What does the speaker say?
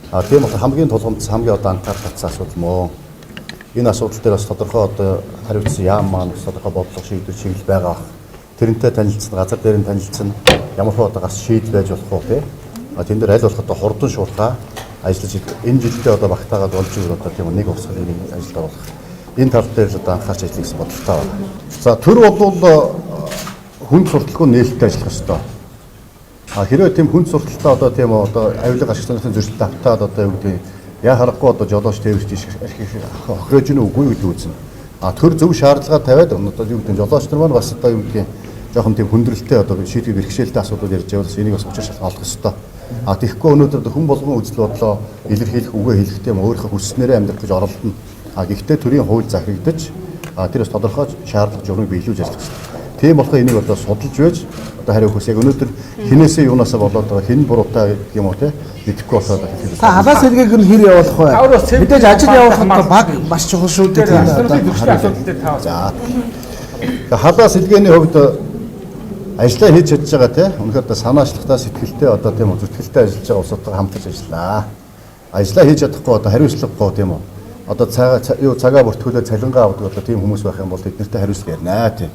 Тийм болохоор хамгийн тулгамдсан хамгийн одоо анхаарах татсан асуудал мөн. Энэ асуудал дээр бас тодорхой одоо хариуцсан яам маань тодорхой бодлого шийдвэр чиглэл байгаа. Тэрнтэй танилцсан, газар дээр нь танилцсан ямар хөө одоо гарч шийдэл байж болох уу тий. Тэн дээр аль болох одоо хурдан шуурхаа ажиллаж энэ жилдээ одоо багтаагаад болж байгаа одоо тийм нэг урсгалын ажилд оруулах. Энэ тал дээр одоо анхаарч ажиллах гэсэн бодолтой байна. За төр бол хүнд сурталгүй нээлттэй ажиллах ёстой. Хэрвээ тийм хүнд сурталтай одоо тийм одоо авилга ашиглалтын зөрчилд автаад одоо юу гэдэг яа харахгүй одоо жолооч тээвэрч хохирож гэнэ үгүй гэдэг үзнэ. Төр зөв шаардлага тавиад одоо юу гэдэг жолооч нар маань бас одоо юу гэдэг жоохон тийм хүндрэлтэй одоо шийдвэр бэрхшээлтэй асуудал ярьж байвал энийг бас учир шалтгаан олох ёстой. Тэгэхгүй өнөөдөр хүн болгон үзэл бодлоо илэрхийлэх үгээ хэлэхдээ өөрийнхөө хүснээрээ амьдрах гэж оролдоно. Гэхдээ төрийн хууль захирагдаж тэр бас тодорхой шаардлага журмыг биелүүлж ажиллах ёстой. Тийм болохоор энийг одоо судалж байж одоо хариу хүс яг өнөөдөр хинээсээ юунаасаа болоод байгаа хэн буруутай гэх юм уу те мэдэхгүй болоод байгаа хэлээ. Та халаа сэргийг нь хэр явуулах вэ? Мэдээж ажил явуулахад баг маш чухал шүү дээ. За халаа сэлгээний хувьд ажиллаа хийж чадж байгаа те үнэхээр одоо санаачлагтай сэтгэлтэй одоо тийм үү зүтгэлтэй ажиллаж байгаа улсуудтай хамтарч ажиллаа. Ажиллаа хийж чадахгүй одоо хариуцлагагүй тийм үү. Одоо цагаа бүртгүүлээ цалингаа авдаг одоо тийм хүмүүс байх юм бол тэднэртэй хариуцлага ярина тийм.